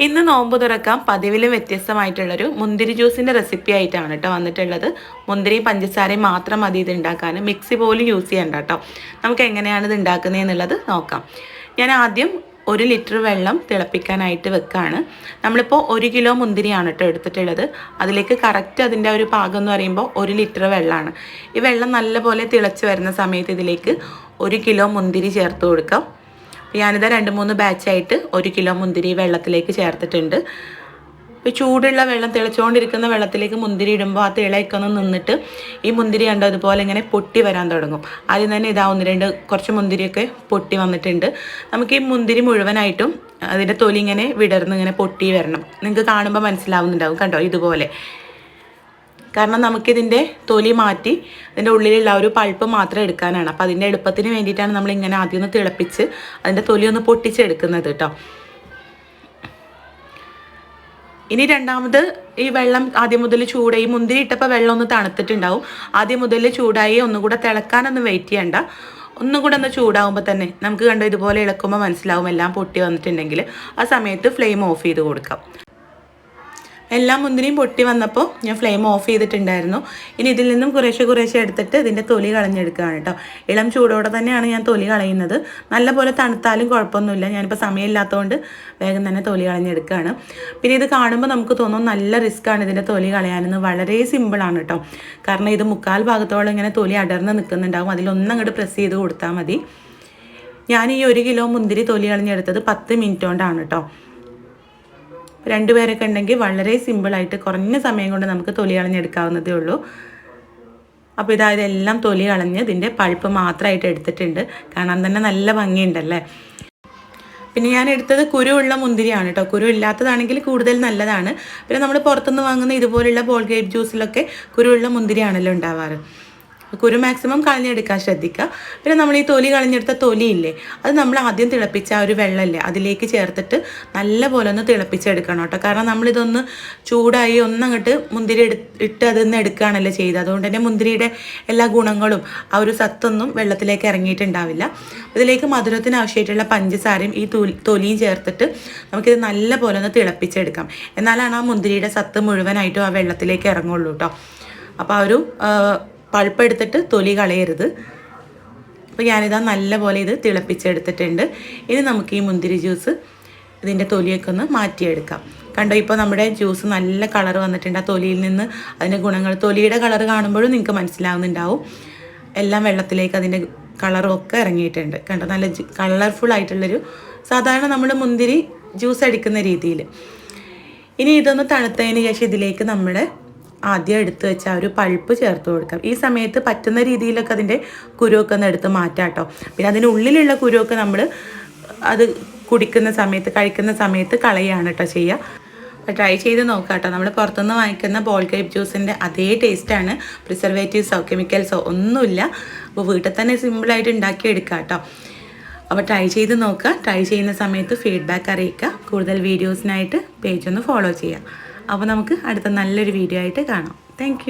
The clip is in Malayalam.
ഇന്ന് നോമ്പ് തുറക്കാം പതിവിലും വ്യത്യസ്തമായിട്ടുള്ളൊരു മുന്തിരി ജ്യൂസിൻ്റെ റെസിപ്പി ആയിട്ടാണ് കേട്ടോ വന്നിട്ടുള്ളത്. മുന്തിരി പഞ്ചസാരയും മാത്രം മതി ഇത് ഉണ്ടാക്കാൻ, മിക്സി പോലും യൂസ് ചെയ്യണ്ട കേട്ടോ. നമുക്ക് എങ്ങനെയാണ് ഇത് ഉണ്ടാക്കുന്നത് എന്നുള്ളത് നോക്കാം. ഞാൻ ആദ്യം 1 ലിറ്റർ വെള്ളം തിളപ്പിക്കാനായിട്ട് വെക്കുകയാണ്. നമ്മളിപ്പോൾ 1 കിലോ മുന്തിരിയാണ് കേട്ടോ എടുത്തിട്ടുള്ളത്. അതിലേക്ക് കറക്റ്റ് അതിൻ്റെ ഒരു പാകം എന്ന് പറയുമ്പോൾ 1 ലിറ്റർ വെള്ളമാണ്. ഈ വെള്ളം നല്ലപോലെ തിളച്ച് വരുന്ന സമയത്ത് ഇതിലേക്ക് 1 കിലോ മുന്തിരി ചേർത്ത് കൊടുക്കാം. ഞാനിത് 2-3 ബാച്ചായിട്ട് 1 കിലോ മുന്തിരി വെള്ളത്തിലേക്ക് ചേർത്തിട്ടുണ്ട്. ഇപ്പോൾ ചൂടുള്ള വെള്ളം, തിളച്ചുകൊണ്ടിരിക്കുന്ന വെള്ളത്തിലേക്ക് മുന്തിരി ഇടുമ്പോൾ ആ തിളയൊക്കെ ഒന്ന് നിന്നിട്ട് ഈ മുന്തിരി കണ്ടോ അതുപോലെ ഇങ്ങനെ പൊട്ടി വരാൻ തുടങ്ങും. ആദ്യം തന്നെ ഇതാ 1-2 കുറച്ച് മുന്തിരിയൊക്കെ പൊട്ടി വന്നിട്ടുണ്ട്. നമുക്ക് ഈ മുന്തിരി മുഴുവനായിട്ടും അതിൻ്റെ തൊലി ഇങ്ങനെ വിടർന്ന് ഇങ്ങനെ പൊട്ടി വരണം. നിങ്ങൾക്ക് കാണുമ്പോൾ മനസ്സിലാവുന്നുണ്ടാവും കണ്ടോ ഇതുപോലെ. കാരണം നമുക്കിതിൻ്റെ തൊലി മാറ്റി അതിൻ്റെ ഉള്ളിലുള്ള ഒരു പൾപ്പ് മാത്രം എടുക്കാനാണ്. അപ്പോൾ അതിൻ്റെ എളുപ്പത്തിന് വേണ്ടിയിട്ടാണ് നമ്മളിങ്ങനെ ആദ്യം ഒന്ന് തിളപ്പിച്ച് അതിൻ്റെ തൊലി ഒന്ന് പൊട്ടിച്ചെടുക്കുന്നത് കേട്ടോ. ഇനി രണ്ടാമത് ഈ വെള്ളം ആദ്യം മുതൽ ചൂടായി, മുന്തിരി ഇട്ടപ്പോൾ വെള്ളം ഒന്ന് തണുത്തിട്ടുണ്ടാവും. ആദ്യം മുതൽ ചൂടായി ഒന്നുകൂടെ തിളക്കാനൊന്നും വെയിറ്റ് ചെയ്യണ്ട. ഒന്നും കൂടെ ഒന്ന് ചൂടാകുമ്പോൾ തന്നെ നമുക്ക് കണ്ടോ ഇതുപോലെ ഇളക്കുമ്പോൾ മനസ്സിലാവും എല്ലാം പൊട്ടി വന്നിട്ടുണ്ടെങ്കിൽ. ആ സമയത്ത് ഫ്ലെയിം ഓഫ് ചെയ്ത് കൊടുക്കാം. എല്ലാം മുന്തിരിയും പൊട്ടി വന്നപ്പോൾ ഞാൻ ഫ്ലെയിം ഓഫ് ചെയ്തിട്ടുണ്ടായിരുന്നു. ഇനി ഇതിൽ നിന്നും കുറേശ്ശെ എടുത്തിട്ട് ഇതിൻ്റെ തൊലി കളഞ്ഞെടുക്കുകയാണ് കേട്ടോ. ഇളം ചൂടോടെ തന്നെയാണ് ഞാൻ തൊലി കളയുന്നത്. നല്ലപോലെ തണുത്താലും കുഴപ്പമൊന്നുമില്ല. ഞാനിപ്പോൾ സമയമില്ലാത്തതുകൊണ്ട് വേഗം തന്നെ തൊലി കളഞ്ഞെടുക്കുകയാണ്. പിന്നെ ഇത് കാണുമ്പോൾ നമുക്ക് തോന്നും നല്ല റിസ്ക്കാണ് ഇതിൻ്റെ തൊലി കളയാനെന്ന്. വളരെ സിമ്പിളാണ് കേട്ടോ. കാരണം ഇത് 1/4 ഭാഗത്തോളം ഇങ്ങനെ തൊലി അടർന്ന് നിൽക്കുന്നുണ്ടാവും. അതിലൊന്നങ്ങോട്ട് പ്രസ് ചെയ്ത് കൊടുത്താൽ മതി. ഞാൻ ഈ 1 കിലോ മുന്തിരി തൊലി കളഞ്ഞെടുത്തത് 10 മിനിറ്റ് കൊണ്ടാണ് കേട്ടോ. 2 പേരൊക്കെ ഉണ്ടെങ്കിൽ വളരെ സിമ്പിളായിട്ട് കുറഞ്ഞ സമയം കൊണ്ട് നമുക്ക് തൊലി കളഞ്ഞെടുക്കാവുന്നതേ ഉള്ളൂ. അപ്പോൾ ഇതെല്ലാം തൊലി കളഞ്ഞ് ഇതിൻ്റെ പൾപ്പ് മാത്രമായിട്ട് എടുത്തിട്ടുണ്ട്. കാണാൻ തന്നെ നല്ല ഭംഗിയുണ്ടല്ലേ. പിന്നെ ഞാൻ എടുത്തത് കുരുവുള്ള മുന്തിരിയാണ് കേട്ടോ. കുരു ഇല്ലാത്തതാണെങ്കിൽ കൂടുതൽ നല്ലതാണ്. പിന്നെ നമ്മൾ പുറത്തുനിന്ന് വാങ്ങുന്ന ഇതുപോലുള്ള ബോൾഗേറ്റ് ജ്യൂസിലൊക്കെ കുരുവുള്ള മുന്തിരിയാണല്ലോ ഉണ്ടാവാറ്. കുരു മാക്സിമം കളഞ്ഞെടുക്കാൻ ശ്രദ്ധിക്കുക. പിന്നെ നമ്മൾ ഈ തൊലി കളഞ്ഞെടുത്ത തൊലിയില്ലേ, അത് നമ്മൾ ആദ്യം തിളപ്പിച്ച ആ ഒരു വെള്ളമില്ലേ അതിലേക്ക് ചേർത്തിട്ട് നല്ലപോലെ ഒന്ന് തിളപ്പിച്ചെടുക്കണം കേട്ടോ. കാരണം നമ്മളിതൊന്ന് ചൂടായി ഒന്നങ്ങോട്ട് മുന്തിരി ഇട്ട് അതിന്ന് എടുക്കുകയാണല്ലോ ചെയ്തത്. അതുകൊണ്ട് തന്നെ മുന്തിരിയുടെ എല്ലാ ഗുണങ്ങളും ആ ഒരു സത്തൊന്നും വെള്ളത്തിലേക്ക് ഇറങ്ങിയിട്ടുണ്ടാവില്ല. ഇതിലേക്ക് മധുരത്തിന് ആവശ്യമായിട്ടുള്ള പഞ്ചസാരയും ഈ തൊലിയും ചേർത്തിട്ട് നമുക്കിത് നല്ലപോലെ ഒന്ന് തിളപ്പിച്ചെടുക്കാം. എന്നാലാണ് ആ മുന്തിരിയുടെ സത്ത് മുഴുവനായിട്ടും ആ വെള്ളത്തിലേക്ക് ഇറങ്ങുള്ളൂ കേട്ടോ. അപ്പോൾ ആ ഒരു പൾപ്പ് എടുത്തിട്ട് തൊലി കളയരുത്. അപ്പോൾ ഞാനിതാ നല്ലപോലെ ഇത് തിളപ്പിച്ചെടുത്തിട്ടുണ്ട്. ഇനി നമുക്ക് ഈ മുന്തിരി ജ്യൂസ് ഇതിൻ്റെ തൊലിയൊക്കെ ഒന്ന് മാറ്റിയെടുക്കാം. കണ്ടോ ഇപ്പോൾ നമ്മുടെ ജ്യൂസ് നല്ല കളർ വന്നിട്ടുണ്ട്. ആ തൊലിയിൽ നിന്ന് അതിൻ്റെ ഗുണങ്ങൾ, തൊലിയുടെ കളർ കാണുമ്പോഴും നിങ്ങൾക്ക് മനസ്സിലാവുന്നുണ്ടാവും. എല്ലാം വെള്ളത്തിലേക്ക് അതിൻ്റെ കളറും ഒക്കെ ഇറങ്ങിയിട്ടുണ്ട്. കണ്ടോ നല്ല കളർഫുൾ ആയിട്ടുള്ളൊരു സാധാരണ നമ്മൾ മുന്തിരി ജ്യൂസ് അടിക്കുന്ന രീതിയിൽ. ഇനി ഇതൊന്ന് തണുത്തതിന് ശേഷം ഇതിലേക്ക് നമ്മുടെ ആദ്യം എടുത്ത് വെച്ച ആ ഒരു പൾപ്പ് ചേർത്ത് കൊടുക്കാം. ഈ സമയത്ത് പറ്റുന്ന രീതിയിലൊക്കെ അതിൻ്റെ കുരുവൊക്കെ ഒന്ന് എടുത്ത് മാറ്റാം കേട്ടോ. പിന്നെ അതിനുള്ളിലുള്ള കുരുവൊക്കെ നമ്മൾ അത് കുടിക്കുന്ന സമയത്ത്, കഴിക്കുന്ന സമയത്ത് കളയാണ് കേട്ടോ ചെയ്യുക. അപ്പോൾ ട്രൈ ചെയ്ത് നോക്കാം കേട്ടോ. നമ്മൾ പുറത്തുനിന്ന് വാങ്ങിക്കുന്ന ബോൾഗേറ്റ് ജ്യൂസിൻ്റെ അതേ ടേസ്റ്റാണ്. പ്രിസർവേറ്റീവ്സോ കെമിക്കൽസോ ഒന്നുമില്ല. അപ്പോൾ വീട്ടിൽ തന്നെ സിമ്പിളായിട്ട് ഉണ്ടാക്കിയെടുക്കാം കേട്ടോ. അപ്പോൾ ട്രൈ ചെയ്ത് നോക്കുക. ട്രൈ ചെയ്യുന്ന സമയത്ത് ഫീഡ്ബാക്ക് അറിയിക്കുക. കൂടുതൽ വീഡിയോസിനായിട്ട് പേജ് ഒന്ന് ഫോളോ ചെയ്യുക. അപ്പോൾ നമുക്ക് അടുത്ത നല്ലൊരു വീഡിയോ ആയിട്ട് കാണാം. താങ്ക്